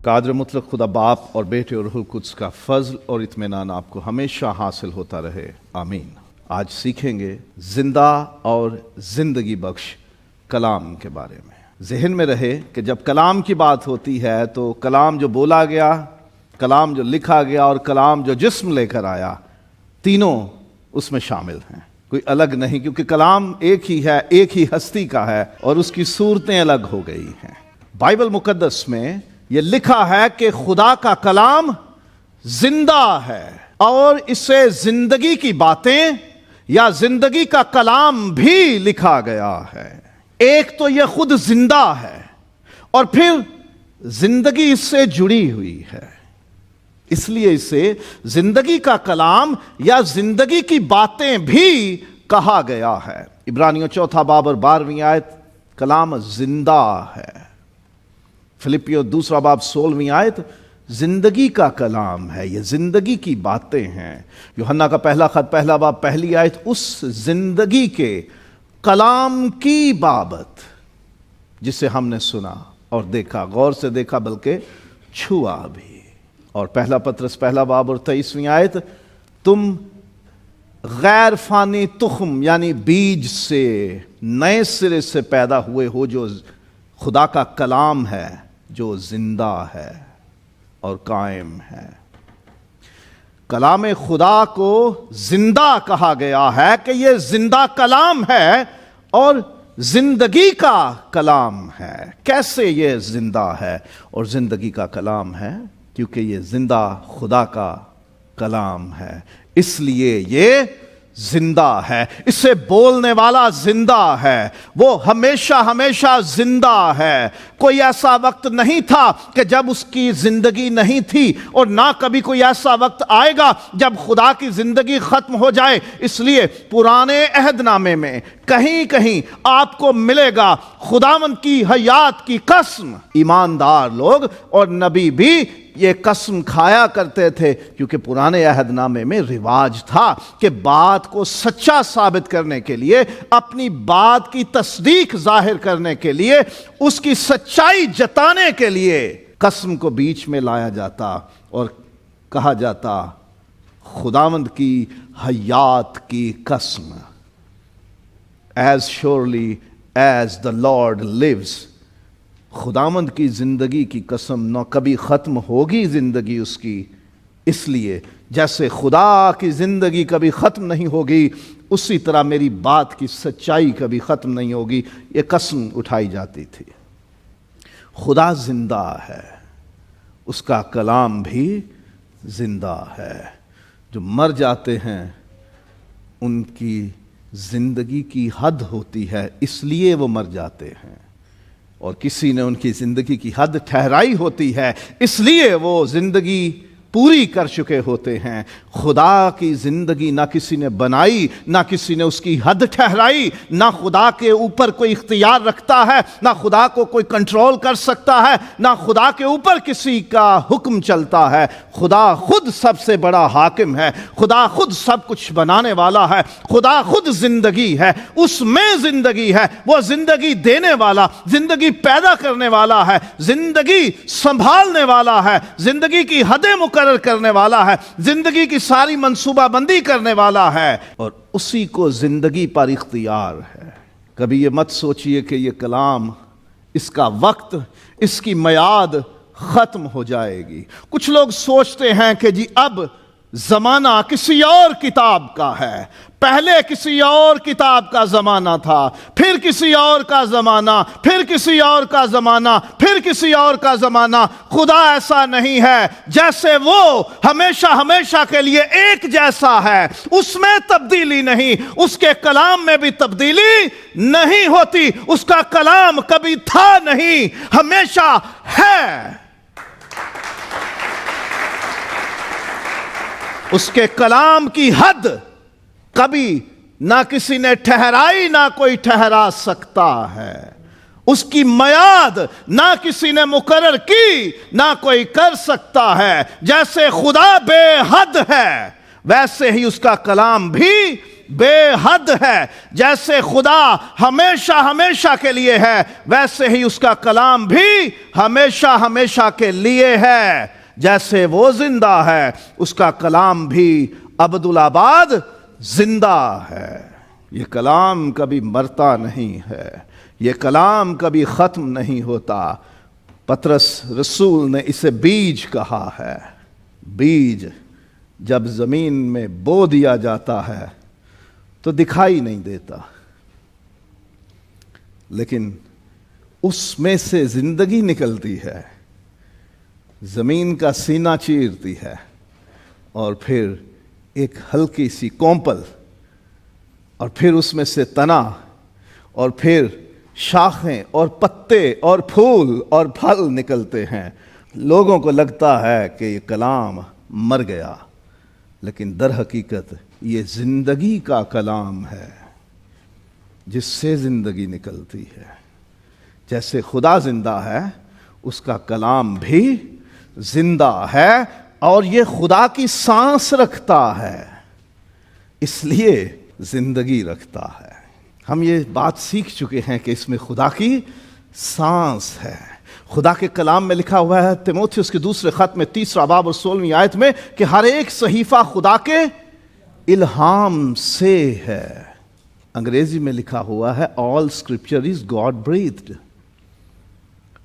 قادر مطلق خدا باپ اور بیٹے اور روح القدس کا فضل اور اطمینان آپ کو ہمیشہ حاصل ہوتا رہے، آمین۔ آج سیکھیں گے زندہ اور زندگی بخش کلام کے بارے میں۔ ذہن میں رہے کہ جب کلام کی بات ہوتی ہے تو کلام جو بولا گیا، کلام جو لکھا گیا اور کلام جو جسم لے کر آیا، تینوں اس میں شامل ہیں، کوئی الگ نہیں، کیونکہ کلام ایک ہی ہے، ایک ہی ہستی کا ہے اور اس کی صورتیں الگ ہو گئی ہیں۔ بائبل مقدس میں یہ لکھا ہے کہ خدا کا کلام زندہ ہے اور اسے زندگی کی باتیں یا زندگی کا کلام بھی لکھا گیا ہے۔ ایک تو یہ خود زندہ ہے اور پھر زندگی اس سے جڑی ہوئی ہے، اس لیے اسے زندگی کا کلام یا زندگی کی باتیں بھی کہا گیا ہے۔ عبرانیوں 4 باب اور 12 آیت، کلام زندہ ہے۔ فلپیو 2 باب 16 آیت، زندگی کا کلام ہے، یہ زندگی کی باتیں ہیں۔ یوحنا کا پہلا خط 1 باب 1 آیت، اس زندگی کے کلام کی بابت جسے ہم نے سنا اور دیکھا، غور سے دیکھا بلکہ چھوا بھی۔ اور 1 پطرس 1 باب اور 23 آیت، تم غیر فانی تخم یعنی بیج سے نئے سرے سے پیدا ہوئے ہو، جو خدا کا کلام ہے، جو زندہ ہے اور قائم ہے۔ کلام خدا کو زندہ کہا گیا ہے کہ یہ زندہ کلام ہے اور زندگی کا کلام ہے۔ کیسے یہ زندہ ہے اور زندگی کا کلام ہے؟ کیونکہ یہ زندہ خدا کا کلام ہے، اس لیے یہ زندہ ہے۔ اسے بولنے والا زندہ ہے، وہ ہمیشہ ہمیشہ زندہ ہے۔ کوئی ایسا وقت نہیں تھا کہ جب اس کی زندگی نہیں تھی، اور نہ کبھی کوئی ایسا وقت آئے گا جب خدا کی زندگی ختم ہو جائے۔ اس لیے پرانے عہد نامے میں کہیں کہیں آپ کو ملے گا خداوند کی حیات کی قسم۔ ایماندار لوگ اور نبی بھی یہ قسم کھایا کرتے تھے، کیونکہ پرانے عہد نامے میں رواج تھا کہ بات کو سچا ثابت کرنے کے لیے، اپنی بات کی تصدیق ظاہر کرنے کے لیے، اس کی سچائی جتانے کے لیے قسم کو بیچ میں لایا جاتا اور کہا جاتا خداوند کی حیات کی قسم۔ As surely as the Lord lives، خداوند کی زندگی کی قسم، نہ کبھی ختم ہوگی زندگی اس کی، اس لیے جیسے خدا کی زندگی کبھی ختم نہیں ہوگی، اسی طرح میری بات کی سچائی کبھی ختم نہیں ہوگی۔ یہ قسم اٹھائی جاتی تھی۔ خدا زندہ ہے، اس کا کلام بھی زندہ ہے۔ جو مر جاتے ہیں ان کی زندگی کی حد ہوتی ہے، اس لیے وہ مر جاتے ہیں، اور کسی نے ان کی زندگی کی حد ٹھہرائی ہوتی ہے، اس لیے وہ زندگی پوری کر چکے ہوتے ہیں۔ خدا کی زندگی نہ کسی نے بنائی، نہ کسی نے اس کی حد ٹھہرائی، نہ خدا کے اوپر کوئی اختیار رکھتا ہے، نہ خدا کو کوئی کنٹرول کر سکتا ہے، نہ خدا کے اوپر کسی کا حکم چلتا ہے۔ خدا خود سب سے بڑا حاکم ہے، خدا خود سب کچھ بنانے والا ہے، خدا خود زندگی ہے، اس میں زندگی ہے، وہ زندگی دینے والا، زندگی پیدا کرنے والا ہے، زندگی سنبھالنے والا ہے، زندگی کی حدیں مقرر کرنے والا ہے، زندگی کی ساری منصوبہ بندی کرنے والا ہے، اور اسی کو زندگی پر اختیار ہے۔ کبھی یہ مت سوچئے کہ یہ کلام، اس کا وقت، اس کی میعاد ختم ہو جائے گی۔ کچھ لوگ سوچتے ہیں کہ جی اب زمانہ کسی اور کتاب کا ہے، پہلے کسی اور کتاب کا زمانہ تھا، پھر کسی اور کا زمانہ، پھر کسی اور کا زمانہ، پھر کسی اور کا زمانہ۔ خدا ایسا نہیں ہے، جیسے وہ ہمیشہ ہمیشہ کے لیے ایک جیسا ہے، اس میں تبدیلی نہیں، اس کے کلام میں بھی تبدیلی نہیں ہوتی۔ اس کا کلام کبھی تھا نہیں، ہمیشہ ہے۔ اس کے کلام کی حد کبھی نہ کسی نے ٹھہرائی، نہ کوئی ٹھہرا سکتا ہے۔ اس کی میعاد نہ کسی نے مقرر کی، نہ کوئی کر سکتا ہے۔ جیسے خدا بے حد ہے، ویسے ہی اس کا کلام بھی بے حد ہے. جیسے خدا ہمیشہ ہمیشہ کے لیے ہے ویسے ہی اس کا کلام بھی ہمیشہ ہمیشہ کے لیے ہے. جیسے وہ زندہ ہے اس کا کلام بھی ابدالآباد زندہ ہے. یہ کلام کبھی مرتا نہیں ہے، یہ کلام کبھی ختم نہیں ہوتا. پطرس رسول نے اسے بیج کہا ہے. بیج جب زمین میں بو دیا جاتا ہے تو دکھائی نہیں دیتا، لیکن اس میں سے زندگی نکلتی ہے، زمین کا سینہ چیرتی ہے، اور پھر ایک ہلکی سی کونپل، اور پھر اس میں سے تنا، اور پھر شاخیں اور پتے اور پھول اور پھل نکلتے ہیں. لوگوں کو لگتا ہے کہ یہ کلام مر گیا، لیکن در حقیقت یہ زندگی کا کلام ہے جس سے زندگی نکلتی ہے. جیسے خدا زندہ ہے اس کا کلام بھی زندہ ہے، اور یہ خدا کی سانس رکھتا ہے اس لیے زندگی رکھتا ہے. ہم یہ بات سیکھ چکے ہیں کہ اس میں خدا کی سانس ہے. خدا کے کلام میں لکھا ہوا ہے تیموتھیوس کے دوسرے خط میں 3 باب اور 16 آیت میں کہ ہر ایک صحیفہ خدا کے الہام سے ہے. انگریزی میں لکھا ہوا ہے all scripture is God breathed.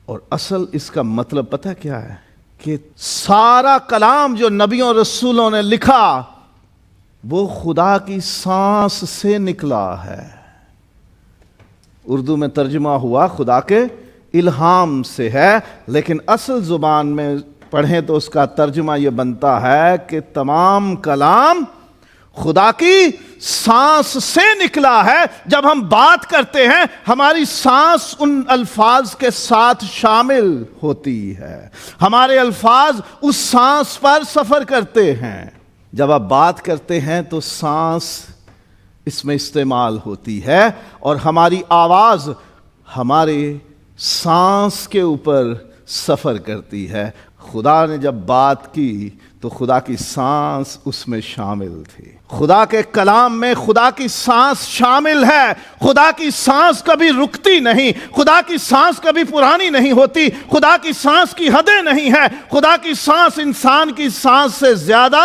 اور اصل اس کا مطلب پتہ کیا ہے؟ کہ سارا کلام جو نبیوں رسولوں نے لکھا وہ خدا کی سانس سے نکلا ہے. اردو میں ترجمہ ہوا خدا کے الہام سے ہے، لیکن اصل زبان میں پڑھیں تو اس کا ترجمہ یہ بنتا ہے کہ تمام کلام خدا کی سانس سے نکلا ہے. جب ہم بات کرتے ہیں ہماری سانس ان الفاظ کے ساتھ شامل ہوتی ہے، ہمارے الفاظ اس سانس پر سفر کرتے ہیں. جب آپ بات کرتے ہیں تو سانس اس میں استعمال ہوتی ہے، اور ہماری آواز ہمارے سانس کے اوپر سفر کرتی ہے. خدا نے جب بات کی تو خدا کی سانس اس میں شامل تھی. خدا کے کلام میں خدا کی سانس شامل ہے. خدا کی سانس کبھی رکتی نہیں، خدا کی سانس کبھی پرانی نہیں ہوتی، خدا کی سانس کی حدیں نہیں ہے. خدا کی سانس انسان کی سانس سے زیادہ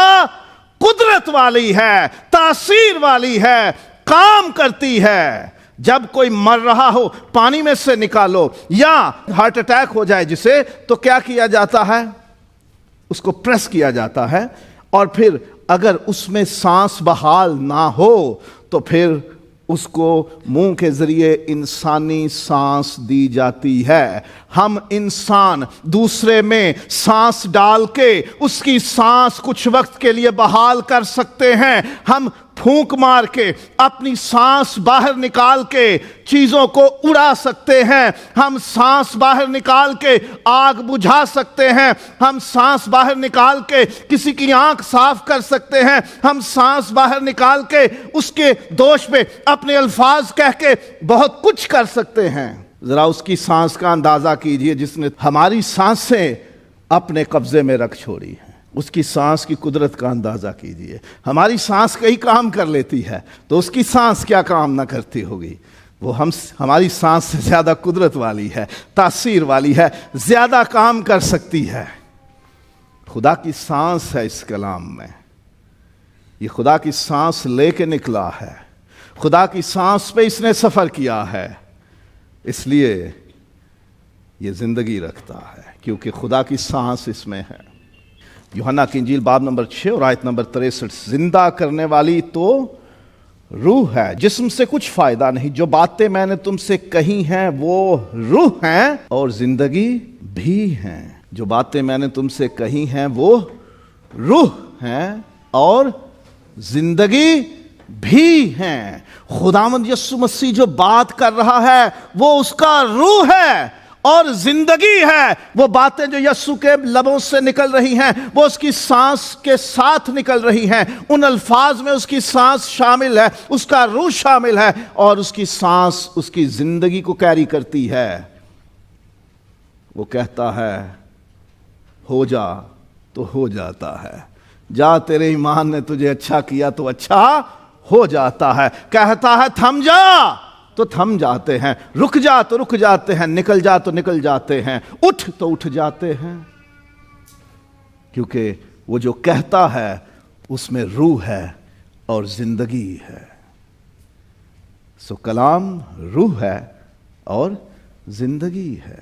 قدرت والی ہے، تاثیر والی ہے، کام کرتی ہے. جب کوئی مر رہا ہو پانی میں سے نکالو، یا ہارٹ اٹیک ہو جائے جسے، تو کیا کیا جاتا ہے؟ اس کو پریس کیا جاتا ہے، اور پھر اگر اس میں سانس بحال نہ ہو تو پھر اس کو منہ کے ذریعے انسانی سانس دی جاتی ہے. ہم انسان دوسرے میں سانس ڈال کے اس کی سانس کچھ وقت کے لیے بحال کر سکتے ہیں. ہم پھونک مار کے اپنی سانس باہر نکال کے چیزوں کو اڑا سکتے ہیں. ہم سانس باہر نکال کے آگ بجھا سکتے ہیں. ہم سانس باہر نکال کے کسی کی آنکھ صاف کر سکتے ہیں. ہم سانس باہر نکال کے اس کے دوش پہ اپنے الفاظ کہہ کے بہت کچھ کر سکتے ہیں. ذرا اس کی سانس کا اندازہ کیجئے جس نے ہماری سانسیں اپنے قبضے میں رکھ چھوڑی ہیں. اس کی سانس کی قدرت کا اندازہ کیجئے. ہماری سانس کئی کام کر لیتی ہے تو اس کی سانس کیا کام نہ کرتی ہوگی. وہ ہماری سانس سے زیادہ قدرت والی ہے، تاثیر والی ہے، زیادہ کام کر سکتی ہے. خدا کی سانس ہے اس کلام میں. یہ خدا کی سانس لے کے نکلا ہے. خدا کی سانس پہ اس نے سفر کیا ہے، اس لیے یہ زندگی رکھتا ہے کیونکہ خدا کی سانس اس میں ہے. یوحنا کی انجیل باب نمبر 6 اور آیت نمبر 63، زندہ کرنے والی تو روح ہے، جسم سے کچھ فائدہ نہیں. جو باتیں میں نے تم سے کہی ہیں وہ روح ہیں اور زندگی بھی ہیں. جو باتیں میں نے تم سے کہی ہیں وہ روح ہیں اور زندگی بھی ہیں. خداوند یسوع مسیح جو بات کر رہا ہے وہ اس کا روح ہے اور زندگی ہے. وہ باتیں جو یسوع کے لبوں سے نکل رہی ہیں وہ اس کی سانس کے ساتھ نکل رہی ہیں. ان الفاظ میں اس کی سانس شامل ہے، اس کا روح شامل ہے، اور اس کی سانس اس کی زندگی کو کیری کرتی ہے. وہ کہتا ہے ہو جا تو ہو جاتا ہے. جا، تیرے ایمان نے تجھے اچھا کیا تو اچھا ہو جاتا ہے، کہتا ہے تھم جا تو تھم جاتے ہیں، رک جا تو رک جاتے ہیں، نکل جا تو نکل جاتے ہیں، اٹھ تو اٹھ جاتے ہیں، کیونکہ وہ جو کہتا ہے اس میں روح ہے اور زندگی ہے۔ سو کلام روح ہے اور زندگی ہے۔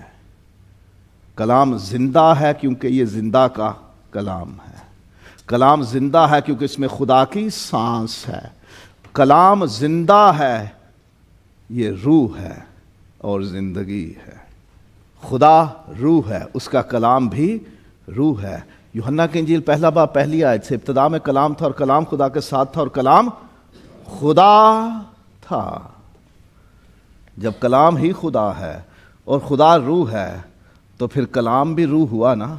کلام زندہ ہے کیونکہ یہ زندہ کا کلام ہے۔ کلام زندہ ہے کیونکہ اس میں خدا کی سانس ہے۔ کلام زندہ ہے، یہ روح ہے اور زندگی ہے۔ خدا روح ہے، اس کا کلام بھی روح ہے۔ یوحنا کی انجیل پہلا باب پہلی آیت سے، ابتدا میں کلام تھا اور کلام خدا کے ساتھ تھا اور کلام خدا تھا۔ جب کلام ہی خدا ہے اور خدا روح ہے تو پھر کلام بھی روح ہوا نا۔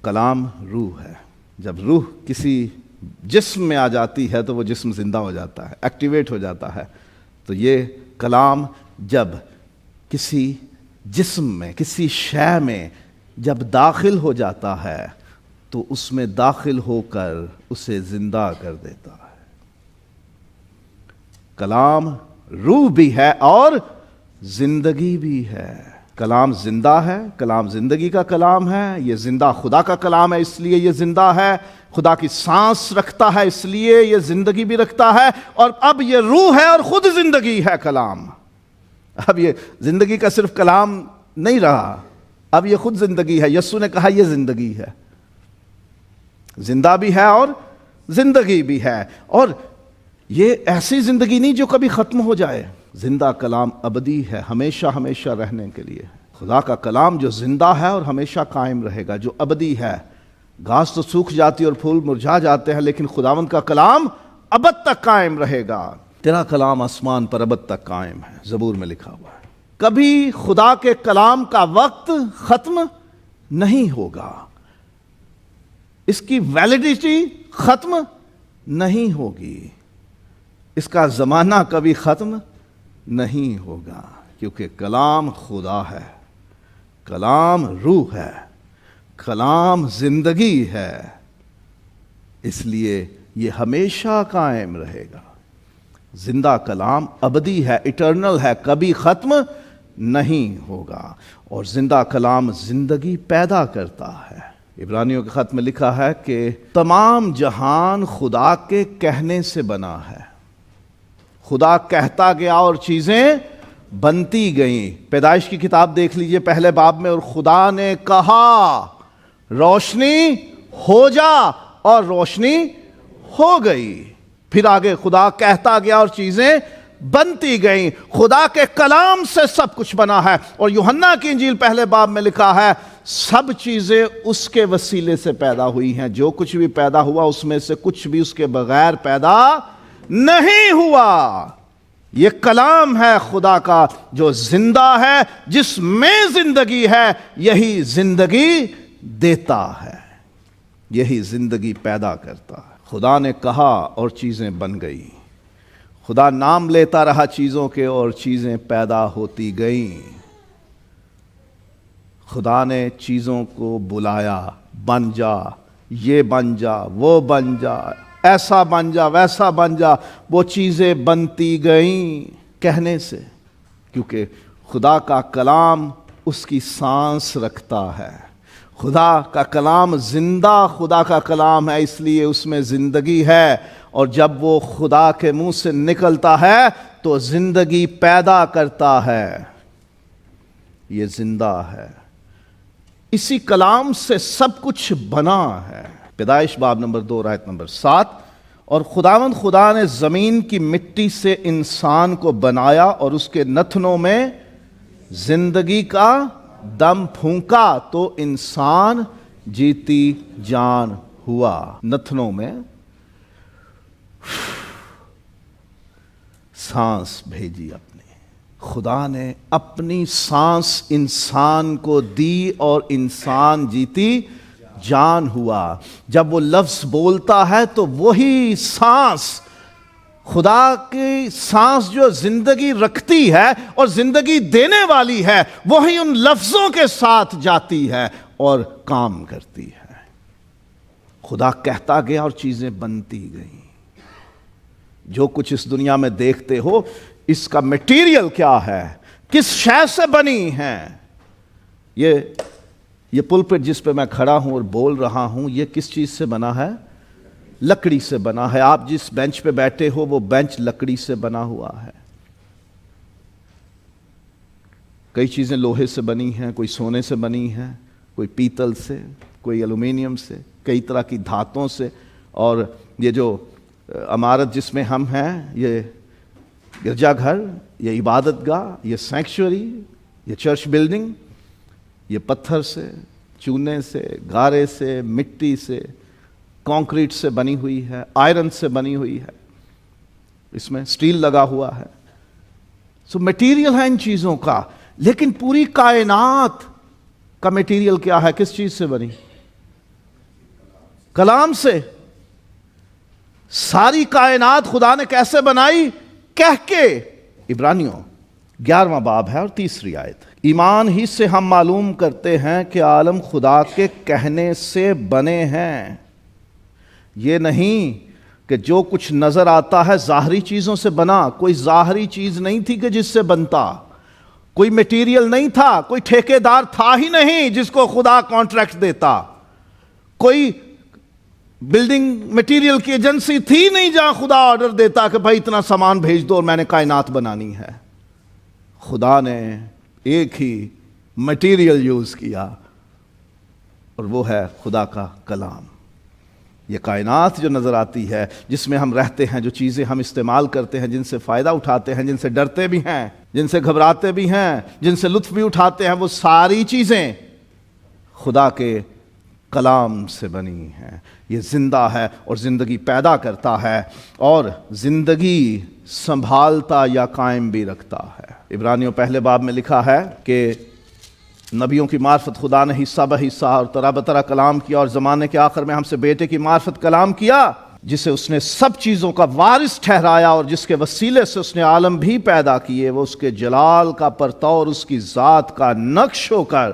کلام روح ہے۔ جب روح کسی جسم میں آ جاتی ہے تو وہ جسم زندہ ہو جاتا ہے، ایکٹیویٹ ہو جاتا ہے۔ تو یہ کلام جب کسی جسم میں، کسی شے میں جب داخل ہو جاتا ہے تو اس میں داخل ہو کر اسے زندہ کر دیتا ہے۔ کلام روح بھی ہے اور زندگی بھی ہے۔ کلام زندہ ہے، کلام زندگی کا کلام ہے۔ یہ زندہ خدا کا کلام ہے، اس لیے یہ زندہ ہے۔ خدا کی سانس رکھتا ہے، اس لیے یہ زندگی بھی رکھتا ہے۔ اور اب یہ روح ہے اور خود زندگی ہے کلام۔ اب یہ زندگی کا صرف کلام نہیں رہا، اب یہ خود زندگی ہے۔ یسوع نے کہا یہ زندگی ہے، زندہ بھی ہے اور زندگی بھی ہے۔ اور یہ ایسی زندگی نہیں جو کبھی ختم ہو جائے۔ زندہ کلام ابدی ہے، ہمیشہ ہمیشہ رہنے کے لیے۔ خدا کا کلام جو زندہ ہے اور ہمیشہ قائم رہے گا، جو ابدی ہے۔ گھاس تو سوکھ جاتی اور پھول مرجھا جاتے ہیں، لیکن خداوند کا کلام ابد تک قائم رہے گا۔ تیرا کلام آسمان پر ابد تک قائم ہے، زبور میں لکھا ہوا ہے۔ کبھی خدا کے کلام کا وقت ختم نہیں ہوگا، اس کی ویلیڈیٹی ختم نہیں ہوگی، اس کا زمانہ کبھی ختم نہیں ہوگا، کیونکہ کلام خدا ہے، کلام روح ہے، کلام زندگی ہے، اس لیے یہ ہمیشہ قائم رہے گا۔ زندہ کلام ابدی ہے، ایٹرنل ہے، کبھی ختم نہیں ہوگا۔ اور زندہ کلام زندگی پیدا کرتا ہے۔ عبرانیوں کے خط میں لکھا ہے کہ تمام جہان خدا کے کہنے سے بنا ہے۔ خدا کہتا گیا اور چیزیں بنتی گئیں۔ پیدائش کی کتاب دیکھ لیجئے پہلے باب میں، اور خدا نے کہا روشنی ہو جا اور روشنی ہو گئی۔ پھر آگے خدا کہتا گیا اور چیزیں بنتی گئیں۔ خدا کے کلام سے سب کچھ بنا ہے۔ اور یوحنا کی انجیل پہلے باب میں لکھا ہے سب چیزیں اس کے وسیلے سے پیدا ہوئی ہیں۔ جو کچھ بھی پیدا ہوا اس میں سے کچھ بھی اس کے بغیر پیدا نہیں ہوا۔ یہ کلام ہے خدا کا جو زندہ ہے، جس میں زندگی ہے، یہی زندگی دیتا ہے، یہی زندگی پیدا کرتا ہے۔ خدا نے کہا اور چیزیں بن گئی۔ خدا نام لیتا رہا چیزوں کے اور چیزیں پیدا ہوتی گئیں۔ خدا نے چیزوں کو بلایا، بن جا، یہ بن جا، وہ بن جا، ایسا بن جا، ویسا بن جا۔ وہ چیزیں بنتی گئیں کہنے سے، کیونکہ خدا کا کلام اس کی سانس رکھتا ہے۔ خدا کا کلام زندہ خدا کا کلام ہے، اس لیے اس میں زندگی ہے۔ اور جب وہ خدا کے منہ سے نکلتا ہے تو زندگی پیدا کرتا ہے۔ یہ زندہ ہے، اسی کلام سے سب کچھ بنا ہے۔ پیدائش باب نمبر 2 آیت نمبر 7۔ اور خداوند خدا نے زمین کی مٹی سے انسان کو بنایا اور اس کے نتنوں میں زندگی کا دم پھونکا تو انسان جیتی جان ہوا۔ نتنوں میں سانس بھیجی اپنی، خدا نے اپنی سانس انسان کو دی اور انسان جیتی جان ہوا۔ جب وہ لفظ بولتا ہے تو وہی سانس، خدا کی سانس جو زندگی رکھتی ہے اور زندگی دینے والی ہے، وہی ان لفظوں کے ساتھ جاتی ہے اور کام کرتی ہے۔ خدا کہتا گیا اور چیزیں بنتی گئیں۔ جو کچھ اس دنیا میں دیکھتے ہو اس کا میٹیریل کیا ہے، کس شے سے بنی ہے. یہ پلپٹ جس پہ میں کھڑا ہوں اور بول رہا ہوں یہ کس چیز سے بنا ہے؟ لکڑی سے بنا ہے. آپ جس بینچ پہ بیٹھے ہو وہ بینچ لکڑی سے بنا ہوا ہے. کئی چیزیں لوہے سے بنی ہیں، کوئی سونے سے بنی ہیں، کوئی پیتل سے، کوئی ایلومینیم سے، کئی طرح کی دھاتوں سے. اور یہ جو عمارت جس میں ہم ہیں، یہ گرجا گھر، یہ عبادت گاہ، یہ سینکچوری، یہ چرچ بلڈنگ، یہ پتھر سے، چونے سے، گارے سے، مٹی سے، کانکریٹ سے بنی ہوئی ہے، آئرن سے بنی ہوئی ہے، اس میں سٹیل لگا ہوا ہے. سو میٹیریل ہے ان چیزوں کا. لیکن پوری کائنات کا میٹیریل کیا ہے؟ کس چیز سے بنی؟ کلام سے. ساری کائنات خدا نے کیسے بنائی؟ کہہ کے. عبرانیوں 11واں باب ہے اور 3 آیت. ایمان ہی سے ہم معلوم کرتے ہیں کہ عالم خدا کے کہنے سے بنے ہیں. یہ نہیں کہ جو کچھ نظر آتا ہے ظاہری چیزوں سے بنا. کوئی ظاہری چیز نہیں تھی کہ جس سے بنتا. کوئی میٹیریل نہیں تھا. کوئی ٹھیکیدار تھا ہی نہیں جس کو خدا کانٹریکٹ دیتا. کوئی بلڈنگ میٹیریل کی ایجنسی تھی نہیں جہاں خدا آرڈر دیتا کہ بھائی اتنا سامان بھیج دو اور میں نے کائنات بنانی ہے. خدا نے ایک ہی میٹیریل یوز کیا اور وہ ہے خدا کا کلام. یہ کائنات جو نظر آتی ہے، جس میں ہم رہتے ہیں، جو چیزیں ہم استعمال کرتے ہیں، جن سے فائدہ اٹھاتے ہیں، جن سے ڈرتے بھی ہیں، جن سے گھبراتے بھی ہیں، جن سے لطف بھی اٹھاتے ہیں، وہ ساری چیزیں خدا کے کلام سے بنی ہیں. یہ زندہ ہے اور زندگی پیدا کرتا ہے اور زندگی سنبھالتا یا قائم بھی رکھتا ہے. عبرانیوں 1 باب میں لکھا ہے کہ نبیوں کی معرفت خدا نے حصہ بہ حصہ اور طرح بطرح کلام کیا، اور زمانے کے آخر میں ہم سے بیٹے کی معرفت کلام کیا، جسے اس نے سب چیزوں کا وارث ٹھہرایا اور جس کے وسیلے سے اس نے عالم بھی پیدا کیے. وہ اس کے جلال کا پرتو اور اس کی ذات کا نقش ہو کر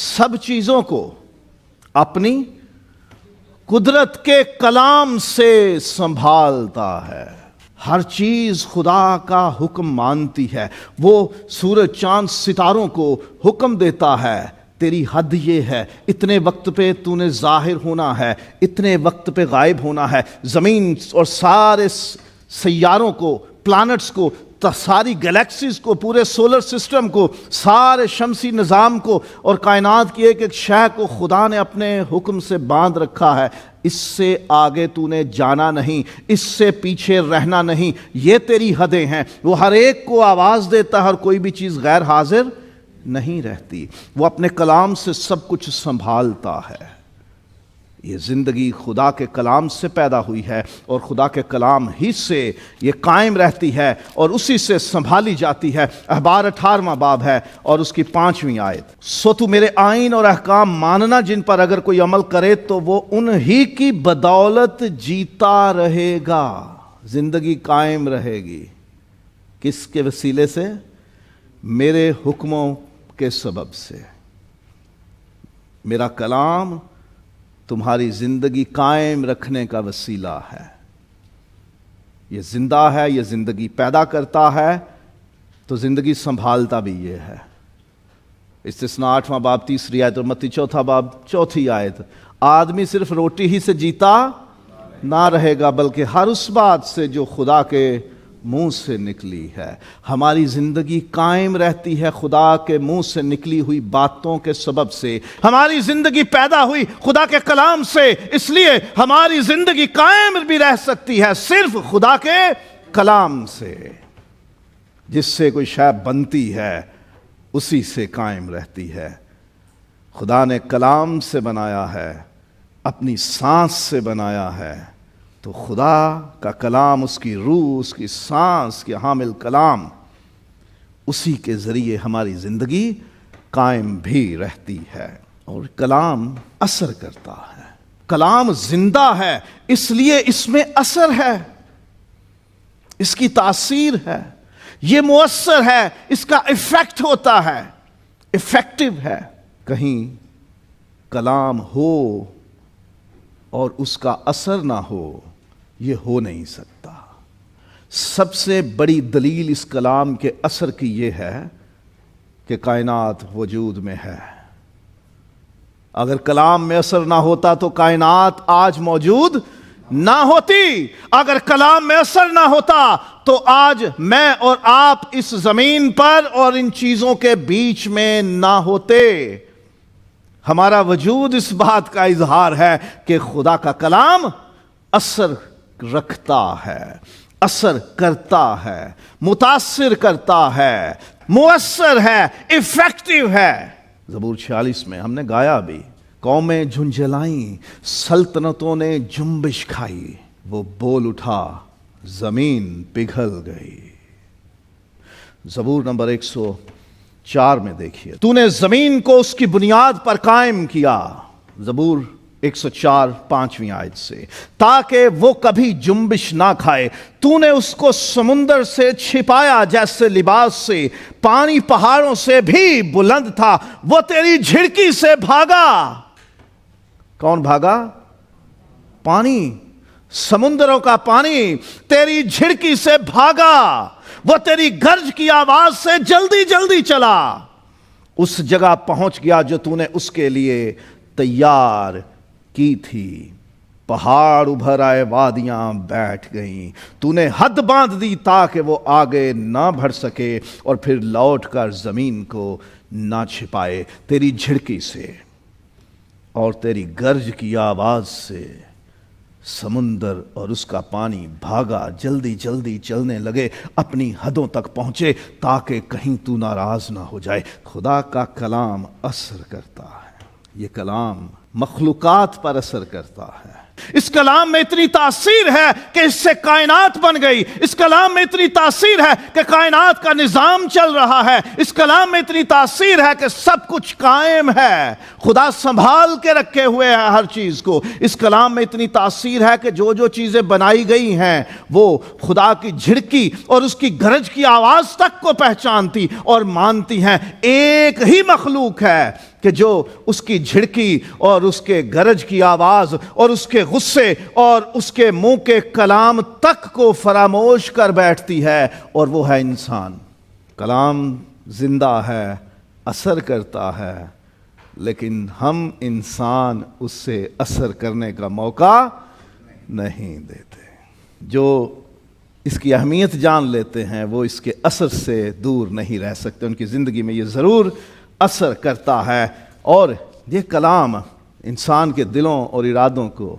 سب چیزوں کو اپنی قدرت کے کلام سے سنبھالتا ہے. ہر چیز خدا کا حکم مانتی ہے. وہ سورج چاند ستاروں کو حکم دیتا ہے، تیری حد یہ ہے، اتنے وقت پہ تو نے ظاہر ہونا ہے، اتنے وقت پہ غائب ہونا ہے. زمین اور سارے سیاروں کو، پلانٹس کو، ساری گلیکسیز کو، پورے سولر سسٹم کو، سارے شمسی نظام کو اور کائنات کی ایک ایک شے کو خدا نے اپنے حکم سے باندھ رکھا ہے. اس سے آگے تو نے جانا نہیں، اس سے پیچھے رہنا نہیں. یہ تیری حدیں ہیں. وہ ہر ایک کو آواز دیتا ہے اور کوئی بھی چیز غیر حاضر نہیں رہتی. وہ اپنے کلام سے سب کچھ سنبھالتا ہے. یہ زندگی خدا کے کلام سے پیدا ہوئی ہے اور خدا کے کلام ہی سے یہ قائم رہتی ہے اور اسی سے سنبھالی جاتی ہے. احبار 18واں باب ہے اور اس کی 5ویں آیت. سو تو میرے آئین اور احکام ماننا، جن پر اگر کوئی عمل کرے تو وہ انہی کی بدولت جیتا رہے گا. زندگی قائم رہے گی. کس کے وسیلے سے؟ میرے حکموں کے سبب سے. میرا کلام تمہاری زندگی قائم رکھنے کا وسیلہ ہے. یہ زندہ ہے، یہ زندگی پیدا کرتا ہے، تو زندگی سنبھالتا بھی یہ ہے. استثناء 8واں باب 3 آیت اور متی 4 باب 4 آیت. آدمی صرف روٹی ہی سے جیتا نہ رہے گا بلکہ ہر اس بات سے جو خدا کے منہ سے نکلی ہے. ہماری زندگی قائم رہتی ہے خدا کے منہ سے نکلی ہوئی باتوں کے سبب سے. ہماری زندگی پیدا ہوئی خدا کے کلام سے، اس لیے ہماری زندگی قائم بھی رہ سکتی ہے صرف خدا کے کلام سے. جس سے کوئی شے بنتی ہے اسی سے قائم رہتی ہے. خدا نے کلام سے بنایا ہے، اپنی سانس سے بنایا ہے. تو خدا کا کلام، اس کی روح، اس کی سانس کے حامل کلام، اسی کے ذریعے ہماری زندگی قائم بھی رہتی ہے. اور کلام اثر کرتا ہے. کلام زندہ ہے اس لیے اس میں اثر ہے، اس کی تاثیر ہے، یہ مؤثر ہے، اس کا ایفیکٹ ہوتا ہے، ایفیکٹو ہے. کہیں کلام ہو اور اس کا اثر نہ ہو، یہ ہو نہیں سکتا. سب سے بڑی دلیل اس کلام کے اثر کی یہ ہے کہ کائنات وجود میں ہے۔ اگر کلام میں اثر نہ ہوتا تو کائنات آج موجود نہ ہوتی۔ اگر کلام میں اثر نہ ہوتا تو آج میں اور آپ اس زمین پر اور ان چیزوں کے بیچ میں نہ ہوتے۔ ہمارا وجود اس بات کا اظہار ہے کہ خدا کا کلام اثر رکھتا ہے، اثر کرتا ہے، متاثر کرتا ہے، مؤثر ہے، ایفیکٹو ہے۔ زبور 46 میں ہم نے گایا بھی، قومیں جھنجھلائیں، سلطنتوں نے جنبش کھائی، وہ بول اٹھا، زمین پگھل گئی۔ زبور نمبر 104 میں دیکھیے، تو نے زمین کو اس کی بنیاد پر قائم کیا۔ زبور 104 5ویں آیت سے، تاکہ وہ کبھی جنبش نہ کھائے۔ تو نے اس کو سمندر سے چھپایا جیسے لباس سے، پانی پہاڑوں سے بھی بلند تھا، وہ تیری جھڑکی سے بھاگا۔ کون بھاگا؟ پانی، سمندروں کا پانی تیری جھڑکی سے بھاگا، وہ تیری گرج کی آواز سے جلدی جلدی چلا، اس جگہ پہنچ گیا جو تو نے اس کے لیے تیار کی تھی۔ پہاڑ ابھر آئے، وادیاں بیٹھ گئیں، تو نے حد باندھ دی تاکہ وہ آگے نہ بڑھ سکے اور پھر لوٹ کر زمین کو نہ چھپائے۔ تیری جھڑکی سے اور تیری گرج کی آواز سے سمندر اور اس کا پانی بھاگا، جلدی جلدی چلنے لگے، اپنی حدوں تک پہنچے تاکہ کہیں تو ناراض نہ ہو جائے۔ خدا کا کلام اثر کرتا ہے، یہ کلام مخلوقات پر اثر کرتا ہے۔ اس کلام میں اتنی تاثیر ہے کہ اس سے کائنات بن گئی۔ اس کلام میں اتنی تاثیر ہے کہ کائنات کا نظام چل رہا ہے۔ اس کلام میں اتنی تاثیر ہے کہ سب کچھ قائم ہے، خدا سنبھال کے رکھے ہوئے ہے ہر چیز کو۔ اس کلام میں اتنی تاثیر ہے کہ جو جو چیزیں بنائی گئی ہیں وہ خدا کی جھڑکی اور اس کی گرج کی آواز تک کو پہچانتی اور مانتی ہیں۔ ایک ہی مخلوق ہے کہ جو اس کی جھڑکی اور اس کے گرج کی آواز اور اس کے غصے اور اس کے منہ کے کلام تک کو فراموش کر بیٹھتی ہے، اور وہ ہے انسان۔ کلام زندہ ہے، اثر کرتا ہے، لیکن ہم انسان اس سے اثر کرنے کا موقع نہیں دیتے۔ جو اس کی اہمیت جان لیتے ہیں وہ اس کے اثر سے دور نہیں رہ سکتے۔ ان کی زندگی میں یہ ضرور اثر کرتا ہے، اور یہ کلام انسان کے دلوں اور ارادوں کو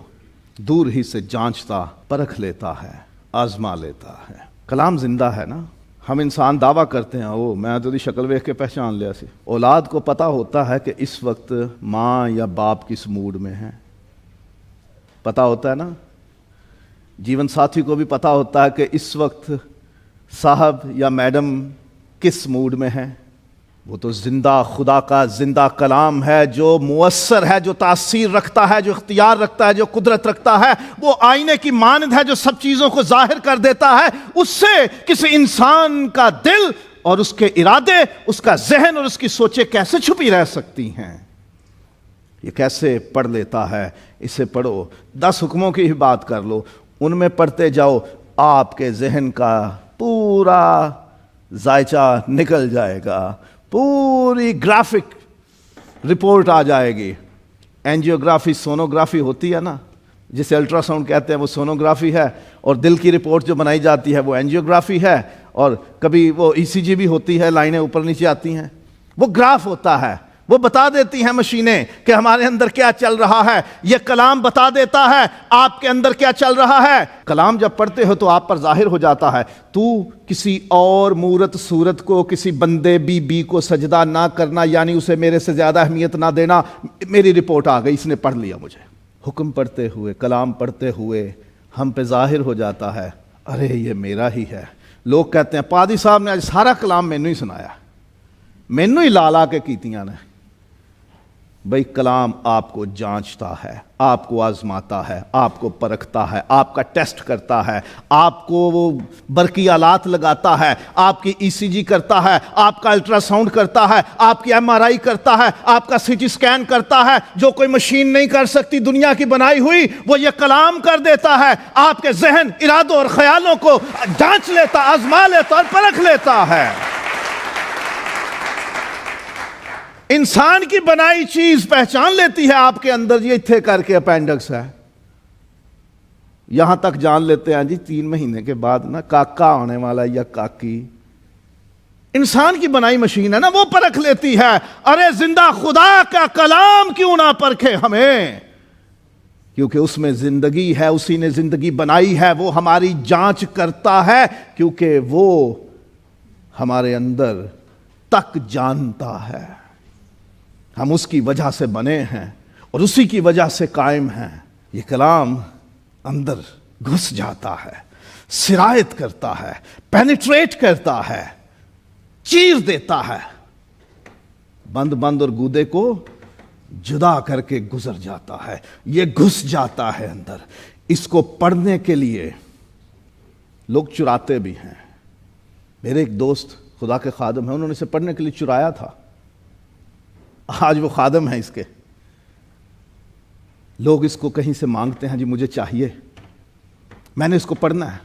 دور ہی سے جانچتا، پرکھ لیتا ہے، آزما لیتا ہے۔ کلام زندہ ہے نا۔ ہم انسان دعویٰ کرتے ہیں، او میں تو دی شکل ویکھ کے پہچان لیا سی۔ اولاد کو پتہ ہوتا ہے کہ اس وقت ماں یا باپ کس موڈ میں ہیں، پتہ ہوتا ہے نا۔ جیون ساتھی کو بھی پتہ ہوتا ہے کہ اس وقت صاحب یا میڈم کس موڈ میں ہیں۔ وہ تو زندہ خدا کا زندہ کلام ہے، جو مؤثر ہے، جو تاثیر رکھتا ہے، جو اختیار رکھتا ہے، جو قدرت رکھتا ہے۔ وہ آئینے کی مانند ہے جو سب چیزوں کو ظاہر کر دیتا ہے۔ اس سے کسی انسان کا دل اور اس کے ارادے، اس کا ذہن اور اس کی سوچیں کیسے چھپی رہ سکتی ہیں؟ یہ کیسے پڑھ لیتا ہے؟ اسے پڑھو، 10 حکموں کی ہی بات کر لو، ان میں پڑھتے جاؤ، آپ کے ذہن کا پورا ذائچہ نکل جائے گا، پوری گرافک رپورٹ آ جائے گی۔ اینجیوگرافی سونوگرافی ہوتی ہے نا، جسے الٹرا ساؤنڈ کہتے ہیں، وہ سونوگرافی ہے، اور دل کی رپورٹ جو بنائی جاتی ہے وہ اینجیوگرافی ہے، اور کبھی وہ ای سی جی بھی ہوتی ہے، لائنیں اوپر نیچے آتی ہیں، وہ گراف ہوتا ہے، وہ بتا دیتی ہیں مشینیں کہ ہمارے اندر کیا چل رہا ہے۔ یہ کلام بتا دیتا ہے آپ کے اندر کیا چل رہا ہے۔ کلام جب پڑھتے ہو تو آپ پر ظاہر ہو جاتا ہے۔ تو کسی اور مورت صورت کو، کسی بندے بی کو سجدہ نہ کرنا، یعنی اسے میرے سے زیادہ اہمیت نہ دینا، میری رپورٹ آ گئی، اس نے پڑھ لیا مجھے۔ حکم پڑھتے ہوئے، کلام پڑھتے ہوئے ہم پہ ظاہر ہو جاتا ہے، ارے یہ میرا ہی ہے۔ لوگ کہتے ہیں پادری صاحب نے آج سارا کلام مینوں ہی سنایا، مینوں ہی لا لا کے کیتیاں نے۔ بھئی کلام آپ کو جانچتا ہے، آپ کو آزماتا ہے، آپ کو پرکھتا ہے، آپ کا ٹیسٹ کرتا ہے، آپ کو وہ برقی آلات لگاتا ہے، آپ کی ای سی جی کرتا ہے، آپ کا الٹرا ساؤنڈ کرتا ہے، آپ کی ایم آر آئی کرتا ہے، آپ کا سی ٹی سکین کرتا ہے، جو کوئی مشین نہیں کر سکتی دنیا کی بنائی ہوئی، وہ یہ کلام کر دیتا ہے، آپ کے ذہن، ارادوں اور خیالوں کو جانچ لیتا، آزما لیتا اور پرکھ لیتا ہے۔ انسان کی بنائی چیز پہچان لیتی ہے آپ کے اندر یہ تھے کر کے اپینڈکس ہے، یہاں تک جان لیتے ہیں جی 3 مہینے کے بعد نا کاکا ہونے والا یا کاکی۔ انسان کی بنائی مشین ہے نا، وہ پرکھ لیتی ہے۔ ارے زندہ خدا کا کلام کیوں نہ پرکھے ہمیں، کیونکہ اس میں زندگی ہے، اسی نے زندگی بنائی ہے، وہ ہماری جانچ کرتا ہے، کیونکہ وہ ہمارے اندر تک جانتا ہے۔ ہم اس کی وجہ سے بنے ہیں اور اسی کی وجہ سے قائم ہیں۔ یہ کلام اندر گھس جاتا ہے، سرایت کرتا ہے، پینیٹریٹ کرتا ہے، چیر دیتا ہے، بند اور گودے کو جدا کر کے گزر جاتا ہے، یہ گھس جاتا ہے اندر۔ اس کو پڑھنے کے لیے لوگ چراتے بھی ہیں۔ میرے ایک دوست خدا کے خادم ہیں، انہوں نے اسے پڑھنے کے لیے چرایا تھا، آج وہ خادم ہیں اس کے۔ لوگ اس کو کہیں سے مانگتے ہیں، جی مجھے چاہیے، میں نے اس کو پڑھنا ہے۔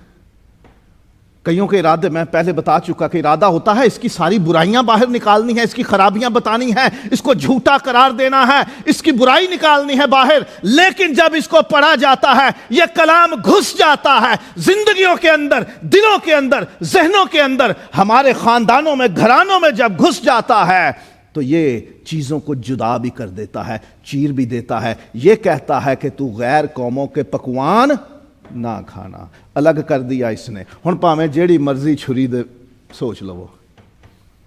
کئیوں کے ارادے میں پہلے بتا چکا کہ ارادہ ہوتا ہے اس کی ساری برائیاں باہر نکالنی ہے، اس کی خرابیاں بتانی ہیں، اس کو جھوٹا قرار دینا ہے، اس کی برائی نکالنی ہے باہر۔ لیکن جب اس کو پڑھا جاتا ہے، یہ کلام گھس جاتا ہے زندگیوں کے اندر، دلوں کے اندر، ذہنوں کے اندر، ہمارے خاندانوں میں، گھرانوں میں جب گھس جاتا ہے تو یہ چیزوں کو جدا بھی کر دیتا ہے، چیر بھی دیتا ہے۔ یہ کہتا ہے کہ تو غیر قوموں کے پکوان نہ کھانا۔ الگ کر دیا اس نے۔ ہن پاویں جیڑی مرضی چھری دے سوچ لو،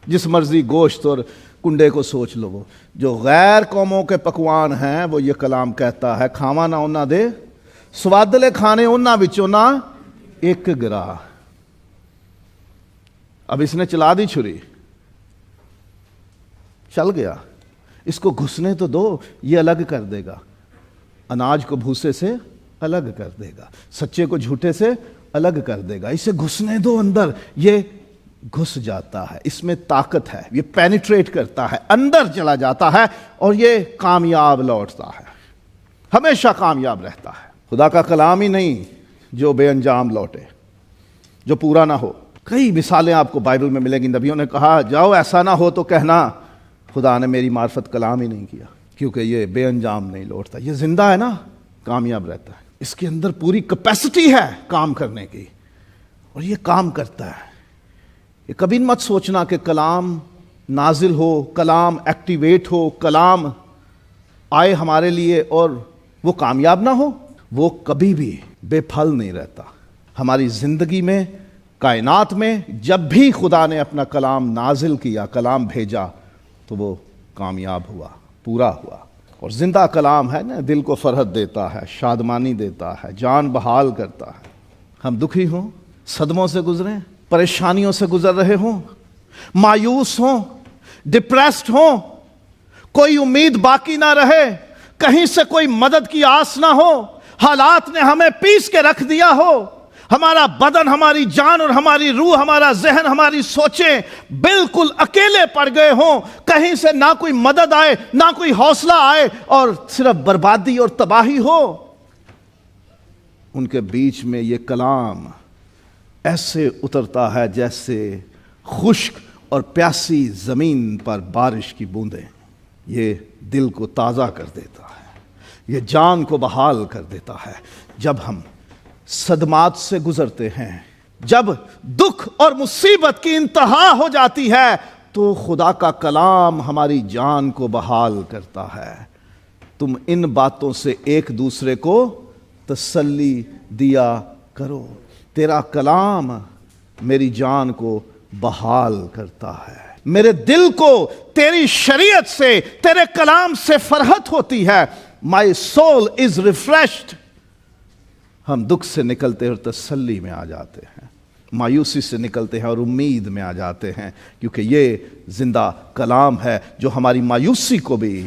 جس مرضی گوشت اور کنڈے کو سوچ لو، جو غیر قوموں کے پکوان ہیں وہ یہ کلام کہتا ہے کھاواں نہ انہاں دے سوادلے کھانے، انہاں وچوں نہ ایک گرا۔ اب اس نے چلا دی چھری، چل گیا، اس کو گھسنے تو دو، یہ الگ کر دے گا۔ اناج کو بھوسے سے الگ کر دے گا، سچے کو جھوٹے سے الگ کر دے گا۔ اسے گھسنے دو اندر، یہ گھس جاتا ہے، اس میں طاقت ہے، یہ پینیٹریٹ کرتا ہے، اندر چلا جاتا ہے اور یہ کامیاب لوٹتا ہے، ہمیشہ کامیاب رہتا ہے۔ خدا کا کلام ہی نہیں جو بے انجام لوٹے، جو پورا نہ ہو۔ کئی مثالیں آپ کو بائبل میں ملیں گی، نبیوں نے کہا جاؤ ایسا نہ ہو تو کہنا خدا نے میری معرفت کلام ہی نہیں کیا، کیونکہ یہ بے انجام نہیں لوٹتا، یہ زندہ ہے نا، کامیاب رہتا ہے۔ اس کے اندر پوری کیپیسٹی ہے کام کرنے کی، اور یہ کام کرتا ہے۔ یہ کبھی مت سوچنا کہ کلام نازل ہو، کلام ایکٹیویٹ ہو، کلام آئے ہمارے لیے اور وہ کامیاب نہ ہو، وہ کبھی بھی بے پھل نہیں رہتا۔ ہماری زندگی میں، کائنات میں جب بھی خدا نے اپنا کلام نازل کیا، کلام بھیجا، تو وہ کامیاب ہوا، پورا ہوا۔ اور زندہ کلام ہے نا، دل کو فرحت دیتا ہے، شادمانی دیتا ہے، جان بحال کرتا ہے۔ ہم دکھی ہوں، صدموں سے گزریں، پریشانیوں سے گزر رہے ہوں، مایوس ہوں، ڈپریسڈ ہوں، کوئی امید باقی نہ رہے، کہیں سے کوئی مدد کی آس نہ ہو، حالات نے ہمیں پیس کے رکھ دیا ہو، ہمارا بدن، ہماری جان اور ہماری روح، ہمارا ذہن، ہماری سوچیں بالکل اکیلے پڑ گئے ہوں، کہیں سے نہ کوئی مدد آئے، نہ کوئی حوصلہ آئے، اور صرف بربادی اور تباہی ہو، ان کے بیچ میں یہ کلام ایسے اترتا ہے جیسے خشک اور پیاسی زمین پر بارش کی بوندیں۔ یہ دل کو تازہ کر دیتا ہے، یہ جان کو بحال کر دیتا ہے۔ جب ہم صدمات سے گزرتے ہیں، جب دکھ اور مصیبت کی انتہا ہو جاتی ہے، تو خدا کا کلام ہماری جان کو بحال کرتا ہے۔ تم ان باتوں سے ایک دوسرے کو تسلی دیا کرو۔ تیرا کلام میری جان کو بحال کرتا ہے، میرے دل کو تیری شریعت سے، تیرے کلام سے فرحت ہوتی ہے۔ My soul is refreshed۔ ہم دکھ سے نکلتے ہیں اور تسلی میں آ جاتے ہیں، مایوسی سے نکلتے ہیں اور امید میں آ جاتے ہیں، کیونکہ یہ زندہ کلام ہے جو ہماری مایوسی کو بھی